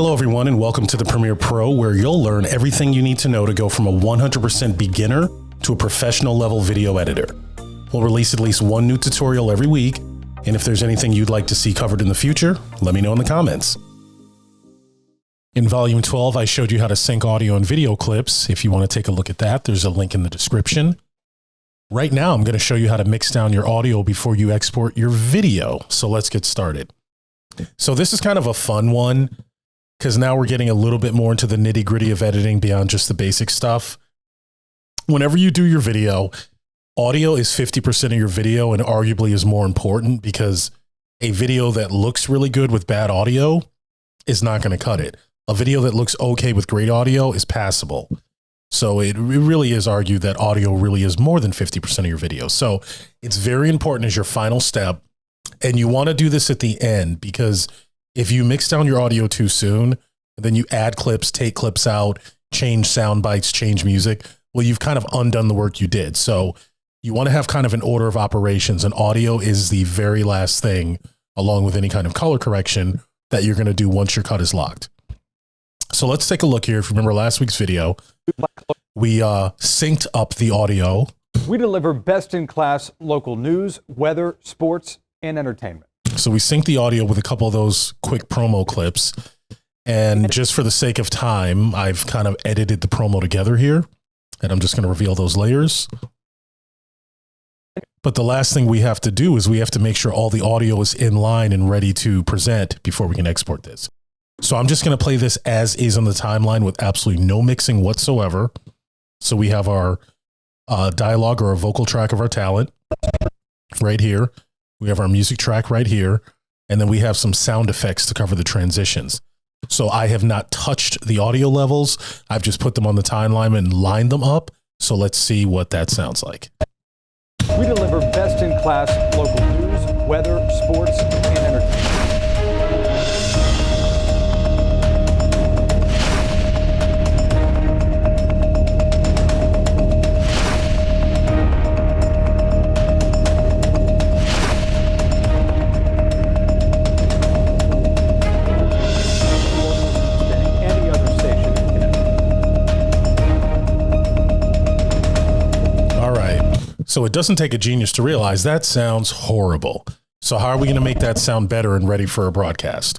Hello, everyone, and welcome to the Premiere Pro, where you'll learn everything you need to know to go from a 100% beginner to a professional level video editor. We'll release at least one new tutorial every week, and if there's anything you'd like to see covered in the future, let me know in the comments. In Volume 12, I showed you how to sync audio and video clips. If you want to take a look at that, there's a link in the description. Right now, I'm going to show you how to mix down your audio before you export your video. So let's get started. So this is kind of a fun one, because now we're getting a little bit more into the nitty-gritty of editing beyond just the basic stuff. Whenever you do your video, audio is 50% of your video and arguably is more important, because a video that looks really good with bad audio is not going to cut it. A video that looks okay with great audio is passable. So it really is argued that audio really is more than 50% of your video. So it's very important as your final step. And you want to do this at the end, because if you mix down your audio too soon, and then you add clips, take clips out, change sound bites, change music, well, you've kind of undone the work you did. So you want to have kind of an order of operations, and audio is the very last thing, along with any kind of color correction, that you're going to do once your cut is locked. So let's take a look here. If you remember last week's video, we synced up the audio. We deliver best-in-class local news, weather, sports, and entertainment. So we synced the audio with a couple of those quick promo clips. And just for the sake of time, I've kind of edited the promo together here. And I'm just going to reveal those layers. But the last thing we have to do is we have to make sure all the audio is in line and ready to present before we can export this. So I'm just going to play this as is on the timeline with absolutely no mixing whatsoever. So we have our dialogue or a vocal track of our talent right here. We have our music track right here. And then we have some sound effects to cover the transitions. So I have not touched the audio levels. I've just put them on the timeline and lined them up. So let's see what that sounds like. We deliver best-in-class local news, weather, sports, and entertainment. So it doesn't take a genius to realize that sounds horrible. So how are we going to make that sound better and ready for a broadcast?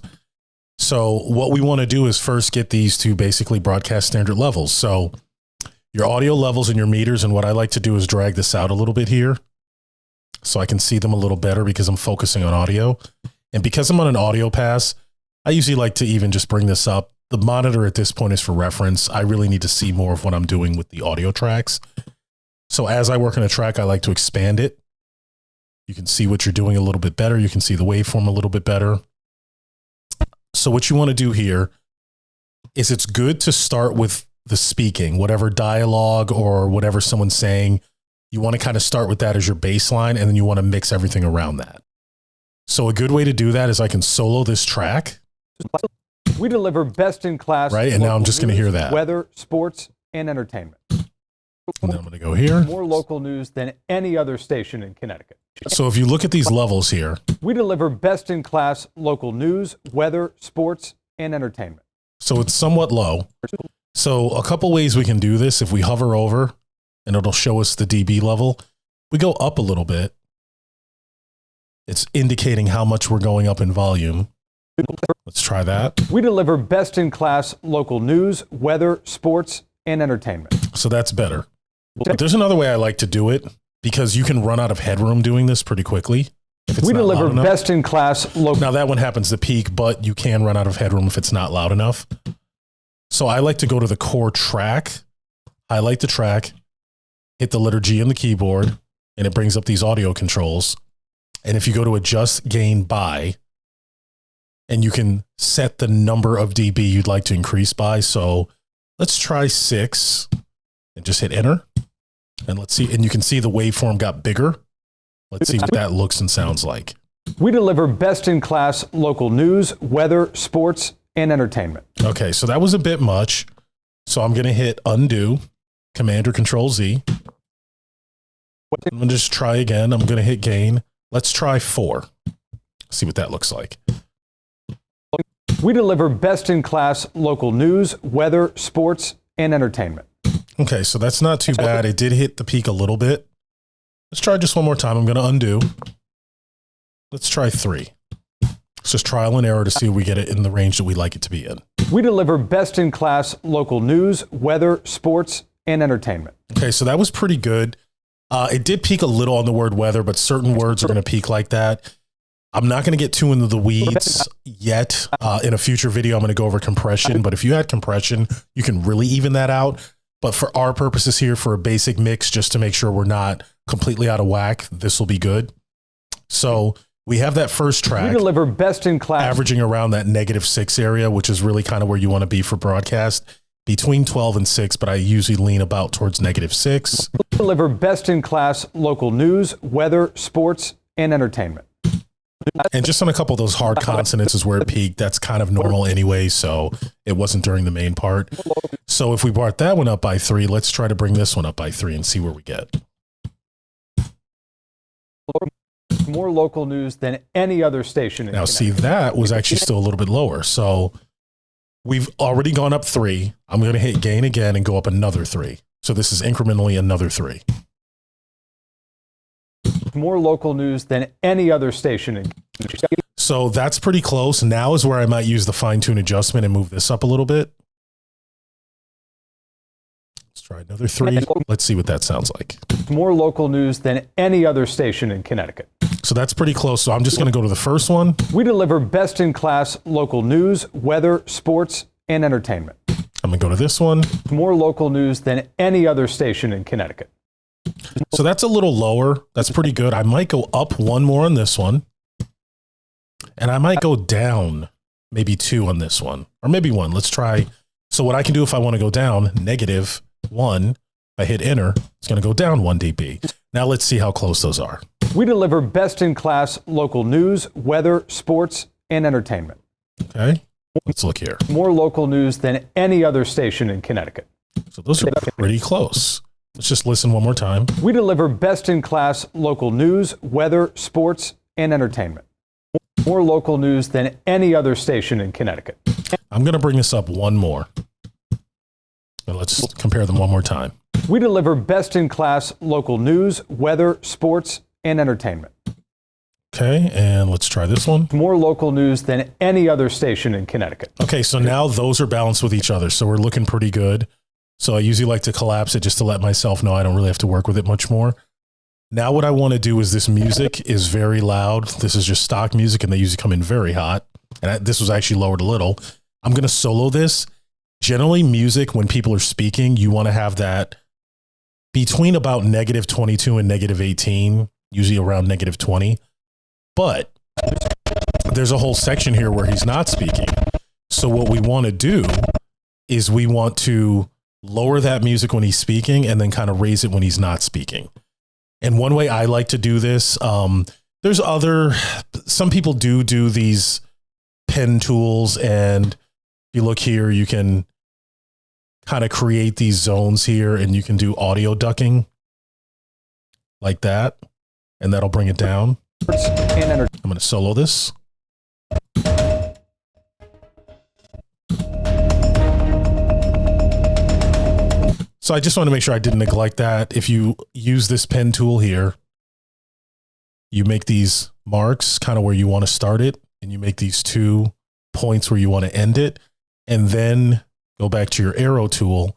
So what we want to do is first get these to basically broadcast standard levels. So your audio levels and your meters, and what I like to do is drag this out a little bit here so I can see them a little better, because I'm focusing on audio. And because I'm on an audio pass, I usually like to even just bring this up. The monitor at this point is for reference. I really need to see more of what I'm doing with the audio tracks. So as I work on a track, I like to expand it. You can see what you're doing a little bit better. You can see the waveform a little bit better. So what you want to do here is, it's good to start with the speaking, whatever dialogue or whatever someone's saying. You want to kind of start with that as your baseline, and then you want to mix everything around that. So a good way to do that is I can solo this track. We deliver best-in-class, right? And now I'm just going to hear that. Weather, sports, and entertainment. And then I'm going to go here. More local news than any other station in Connecticut. So if you look at these levels here, we deliver best-in-class local news, weather, sports, and entertainment. So it's somewhat low. So a couple ways we can do this. If we hover over, and it'll show us the dB level, we go up a little bit. It's indicating how much we're going up in volume. Let's try that. We deliver best-in-class local news, weather, sports, and entertainment. So that's better. But there's another way I like to do it, because you can run out of headroom doing this pretty quickly. If it's we not deliver loud enough. best-in-class local. Now that one happens to peak, but you can run out of headroom if it's not loud enough. So I like to go to the core track, highlight the track, hit the letter G on the keyboard, and it brings up these audio controls. And if you go to adjust gain by, and you can set the number of dB you'd like to increase by. So let's try 6 and just hit enter. And let's see. And you can see the waveform got bigger. Let's see what that looks and sounds like. We deliver best-in-class local news, weather, sports, and entertainment. Okay, so that was a bit much. So I'm going to hit undo, Command or Control Z. I'm going to just try again. I'm going to hit gain. Let's try 4. See what that looks like. We deliver best-in-class local news, weather, sports, and entertainment. Okay, so that's not too bad. It did hit the peak a little bit. Let's try just one more time. I'm going to undo. Let's try 3. It's just trial and error to see if we get it in the range that we like it to be in. We deliver best-in-class local news, weather, sports, and entertainment. Okay, so that was pretty good. It did peak a little on the word weather, but certain words are going to peak like that. I'm not going to get too into the weeds yet. In a future video, I'm going to go over compression, but if you had compression, you can really even that out. But for our purposes here, for a basic mix, just to make sure we're not completely out of whack, this will be good. So we have that first track. We deliver best-in-class, averaging around that -6 area, which is really kind of where you want to be for broadcast, between 12 and 6, but I usually lean about towards -6. We deliver best-in-class local news, weather, sports, and entertainment. And just on a couple of those hard consonants is where it peaked. That's kind of normal anyway, so it wasn't during the main part. So if we brought that one up by 3, let's try to bring this one up by 3 and see where we get. More local news than any other station in Now, see, that was actually still a little bit lower. So we've already gone up 3. I'm going to hit gain again and go up another 3. So this is incrementally another 3. More local news than any other station in. So that's pretty close. Now is where I might use the fine-tune adjustment and move this up a little bit. Let's try another 3. Let's see what that sounds like. More local news than any other station in Connecticut. So that's pretty close. So I'm just going to go to the first one. We deliver best-in-class local news, weather, sports, and entertainment. I'm going to go to this one. More local news than any other station in Connecticut. So that's a little lower. That's pretty good. I might go up 1 more on this one. And I might go down maybe 2 on this one. Or maybe 1. Let's try. So what I can do if I want to go down, -1, if I hit enter, it's going to go down 1 dB. Now let's see how close those are. We deliver best-in-class local news, weather, sports, and entertainment. Okay, let's look here. More local news than any other station in Connecticut. So those are pretty close. Let's just listen one more time. We deliver best-in-class local news, weather, sports, and entertainment. More local news than any other station in Connecticut. I'm going to bring this up 1 more. And let's compare them one more time. We deliver best-in-class local news, weather, sports, and entertainment. Okay, and let's try this one. More local news than any other station in Connecticut. Okay, so now those are balanced with each other, so we're looking pretty good. So I usually like to collapse it just to let myself know I don't really have to work with it much more. Now what I want to do is this music is very loud. This is just stock music, and they usually come in very hot. And this was actually lowered a little. I'm going to solo this. Generally, music, when people are speaking, you want to have that between about -22 and -18, usually around -20. But there's a whole section here where he's not speaking. So what we want to do is we want to lower that music when he's speaking and then kind of raise it when he's not speaking. And one way I like to do this, there's some people do these pen tools, and if you look here, you can kind of create these zones here, and you can do audio ducking like that, and that'll bring it down. I'm going to solo this. So I just want to make sure I didn't neglect that. If you use this pen tool here, you make these marks kind of where you want to start it, and you make these 2 points where you want to end it, and then go back to your arrow tool,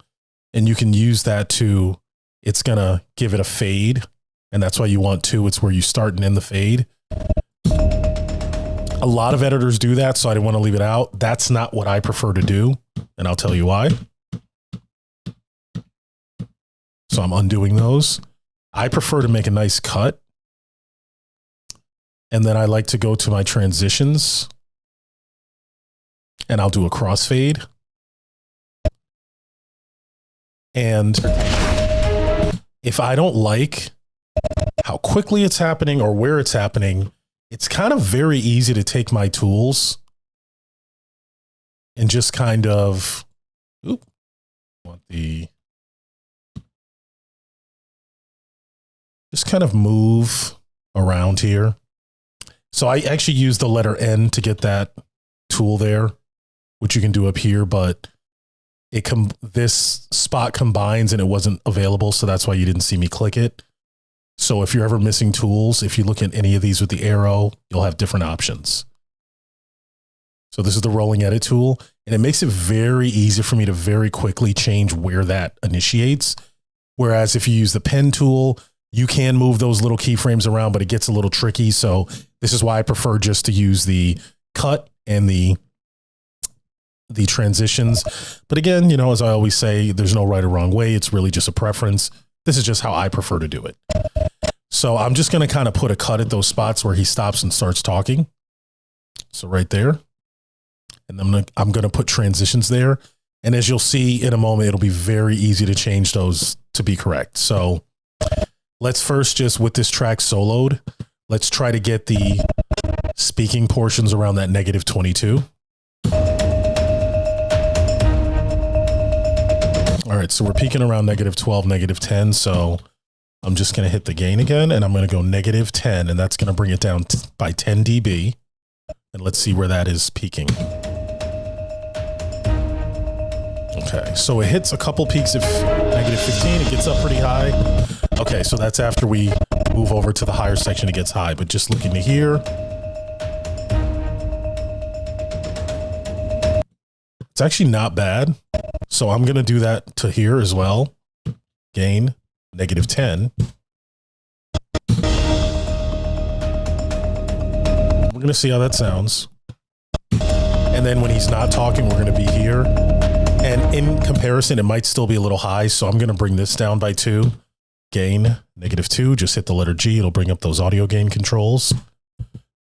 and you can use that to, it's going to give it a fade, and that's why you want 2. It's where you start and end the fade. A lot of editors do that, so I didn't want to leave it out. That's not what I prefer to do, and I'll tell you why. So I'm undoing those. I prefer to make a nice cut. And then I like to go to my transitions, and I'll do a crossfade. And if I don't like how quickly it's happening or where it's happening, it's kind of very easy to take my tools and just kind of, just kind of move around here. So I actually use the letter N to get that tool there. which you can do up here, but this spot combines and it wasn't available. So that's why you didn't see me click it. So if you're ever missing tools, if you look at any of these with the arrow, you'll have different options. So this is the rolling edit tool, and it makes it very easy for me to very quickly change where that initiates. Whereas if you use the pen tool, you can move those little keyframes around, but it gets a little tricky. So this is why I prefer just to use the cut and the transitions. But again, you know, as I always say, there's no right or wrong way. It's really just a preference. This is just how I prefer to do it. So I'm just going to kind of put a cut at those spots where he stops and starts talking. So right there. And then I'm going to put transitions there. And as you'll see in a moment, it'll be very easy to change those to be correct. So let's first just, with this track soloed, let's try to get the speaking portions around that -22. All right, so we're peaking around -12, -10. So I'm just going to hit the gain again, and I'm going to go -10, and that's going to bring it down by 10 dB. And let's see where that is peaking. Okay, so it hits a couple peaks at -15. It gets up pretty high. Okay, so that's after we move over to the higher section, it gets high. But just looking to here, it's actually not bad. So I'm going to do that to here as well. Gain, -10. We're going to see how that sounds. And then when he's not talking, we're going to be here. And in comparison, it might still be a little high. So I'm going to bring this down by 2. Gain, -2. Just hit the letter G. It'll bring up those audio gain controls.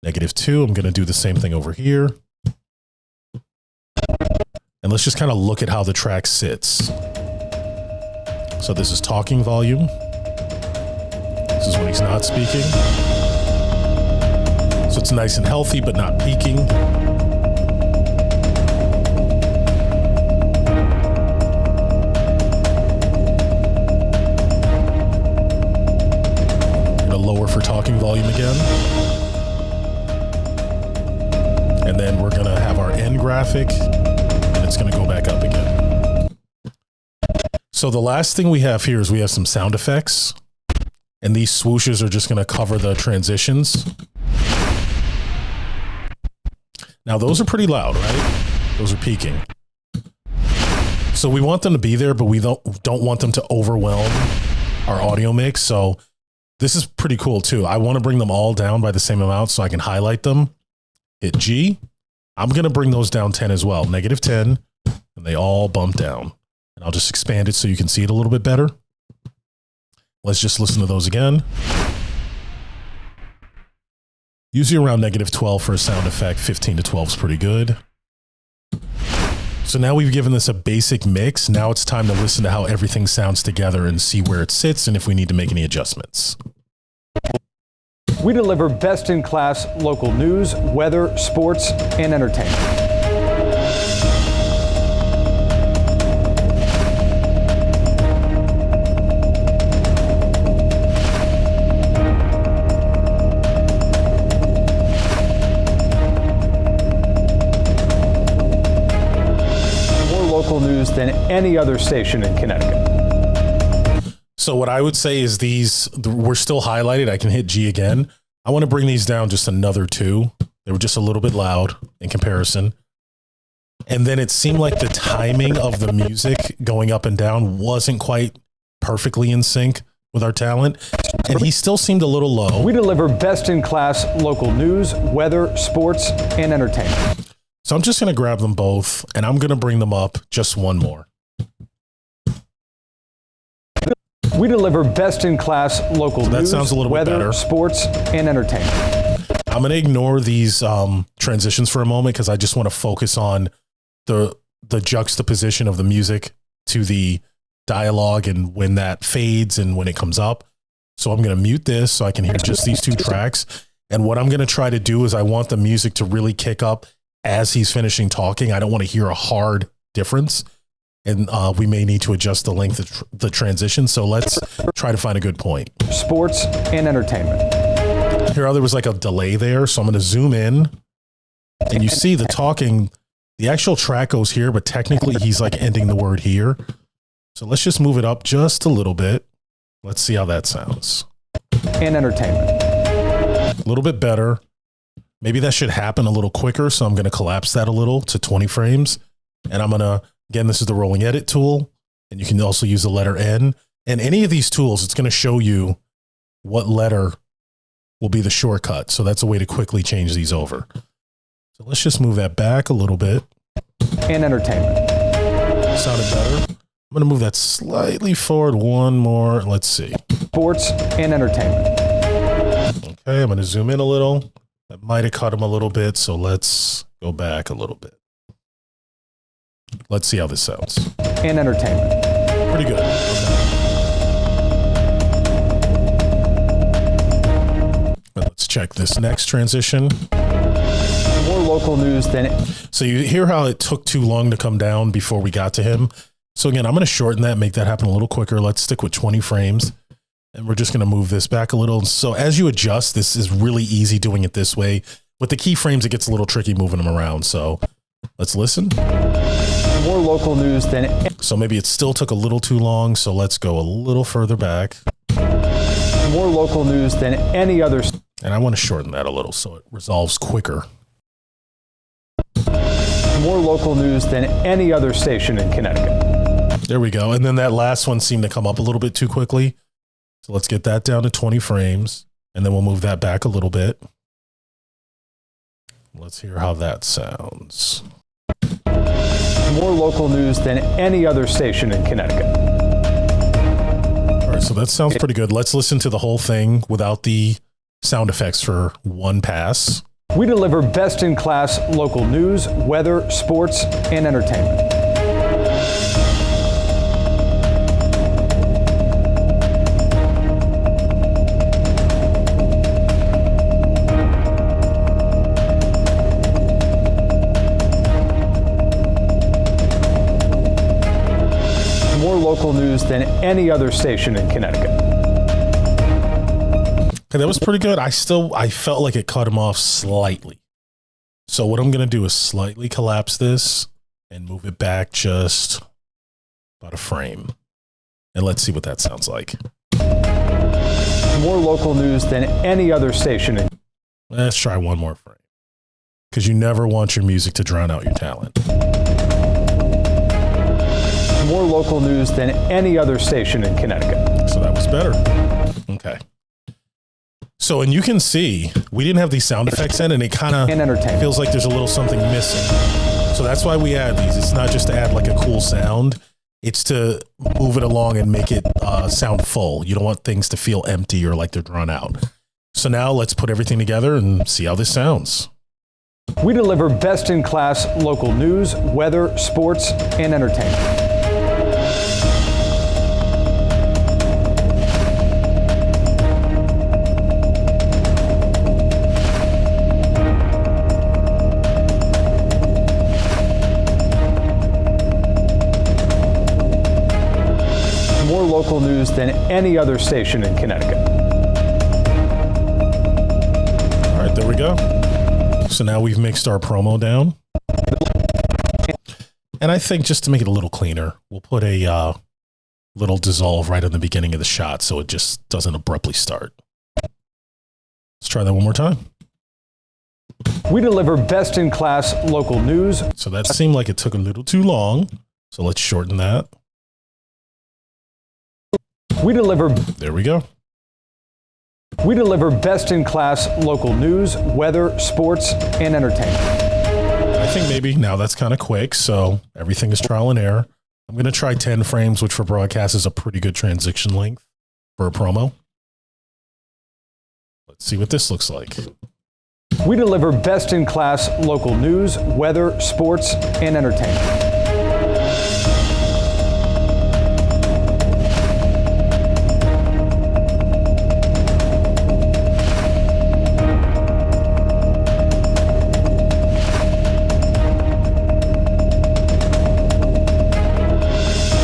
-2. I'm going to do the same thing over here. And let's just kind of look at how the track sits. So this is talking volume. This is when he's not speaking. So it's nice and healthy, but not peaking. Gonna lower for talking volume again. And then we're gonna have our end graphic. It's going to go back up again. So the last thing we have here is we have some sound effects, and these swooshes are just going to cover the transitions. Now those are pretty loud, right? Those are peaking. So we want them to be there, but we don't want them to overwhelm our audio mix. So this is pretty cool too. I want to bring them all down by the same amount so I can highlight them. Hit G. I'm going to bring those down 10 as well, -10, and they all bump down. And I'll just expand it so you can see it a little bit better. Let's just listen to those again. Usually around -12 for a sound effect, 15 to 12 is pretty good. So now we've given this a basic mix. Now it's time to listen to how everything sounds together and see where it sits and if we need to make any adjustments. We deliver best-in-class local news, weather, sports, and entertainment. More local news than any other station in Connecticut. So what I would say is we're still highlighted. I can hit G again. I want to bring these down just another 2. They were just a little bit loud in comparison. And then it seemed like the timing of the music going up and down wasn't quite perfectly in sync with our talent. And he still seemed a little low. We deliver best-in-class local news, weather, sports, and entertainment. So I'm just going to grab them both, and I'm going to bring them up just one more. We deliver best-in-class local news, sounds a little bit weather, better. sports, and entertainment. I'm going to ignore these transitions for a moment because I just want to focus on the juxtaposition of the music to the dialogue and when that fades and when it comes up. So I'm going to mute this so I can hear just these 2 tracks. And what I'm going to try to do is I want the music to really kick up as he's finishing talking. I don't want to hear a hard difference. And we may need to adjust the length of the transition. So let's try to find a good point. Sports and entertainment. Here, there was like a delay there. So I'm going to zoom in. And you see the talking, The actual track goes here, but technically he's like ending the word here. So let's just move it up just a little bit. Let's see how that sounds. And entertainment. A little bit better. Maybe that should happen a little quicker. So I'm going to collapse that a little to 20 frames. And I'm going to, again, this is the rolling edit tool. And you can also use the letter N. And any of these tools, it's going to show you what letter will be the shortcut. So that's a way to quickly change these over. So let's just move that back a little bit. And entertainment. Sounded better. I'm going to move that slightly forward one more. Let's see. Sports and entertainment. Okay, I'm going to zoom in a little. That might have cut him a little bit, so let's go back a little bit. Let's see how this sounds. And entertainment. Pretty good. Okay. Let's check this next transition. More local news than... So you hear how it took too long to come down before we got to him. So again, I'm going to shorten that, make that happen a little quicker. Let's stick with 20 frames. And we're just going to move this back a little. So as you adjust, this is really easy doing it this way. With the keyframes, it gets a little tricky moving them around. So let's listen. More local news than... So maybe it still took a little too long. So let's go a little further back. More local news than any other... And I want to shorten that a little so it resolves quicker. More local news than any other station in Connecticut. There we go. And then that last one seemed to come up a little bit too quickly. So let's get that down to 20 frames. And then we'll move that back a little bit. Let's hear how that sounds. More local news than any other station in Connecticut. All right, so that sounds pretty good. Let's listen to the whole thing without the sound effects for one pass. We deliver best-in-class local news, weather, sports, and entertainment. More local news than any other station in Connecticut. Okay, that was pretty good. I felt like it cut him off slightly. So what I'm going to do is slightly collapse this and move it back just about a frame. And let's see what that sounds like. More local news than any other station in... Let's try one more frame. Because you never want your music to drown out your talent. More local news than any other station in Connecticut. So that was better. Okay. So, and you can see, we didn't have these sound effects in, and it kind of feels like there's a little something missing. So that's why we add these. It's not just to add like a cool sound. It's to move it along and make it sound full. You don't want things to feel empty or like they're drawn out. So now let's put everything together and see how this sounds. We deliver best-in-class local news, weather, sports, and entertainment. More local news than any other station in Connecticut. All right, there we go. So now we've mixed our promo down. And I think just to make it a little cleaner, we'll put a little dissolve right in the beginning of the shot so it just doesn't abruptly start. Let's try that one more time. We deliver best-in-class local news. So that seemed like it took a little too long. So let's shorten that. There we go. We deliver best-in-class local news, weather, sports, and entertainment. I think maybe now that's kind of quick, so everything is trial and error. I'm going to try 10 frames, which for broadcast is a pretty good transition length for a promo. Let's see what this looks like. We deliver best-in-class local news, weather, sports, and entertainment.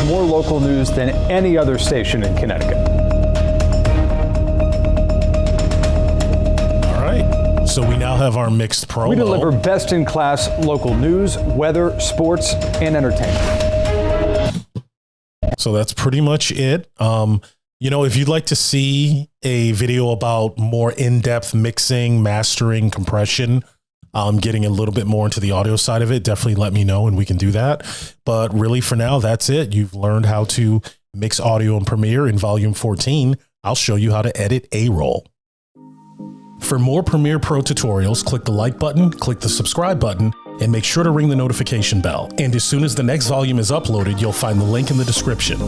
More local news than any other station in Connecticut. All right. So we now have our mixed promo. We deliver best-in-class local news, weather, sports, and entertainment. So that's pretty much it. If you'd like to see a video about more in-depth mixing, mastering, compression, getting a little bit more into the audio side of it, definitely let me know and we can do that. But really for now, that's it. You've learned how to mix audio in Premiere. In volume 14, I'll show you how to edit A-roll. For more Premiere Pro tutorials, click the like button, click the subscribe button, and make sure to ring the notification bell. And as soon as the next volume is uploaded, you'll find the link in the description.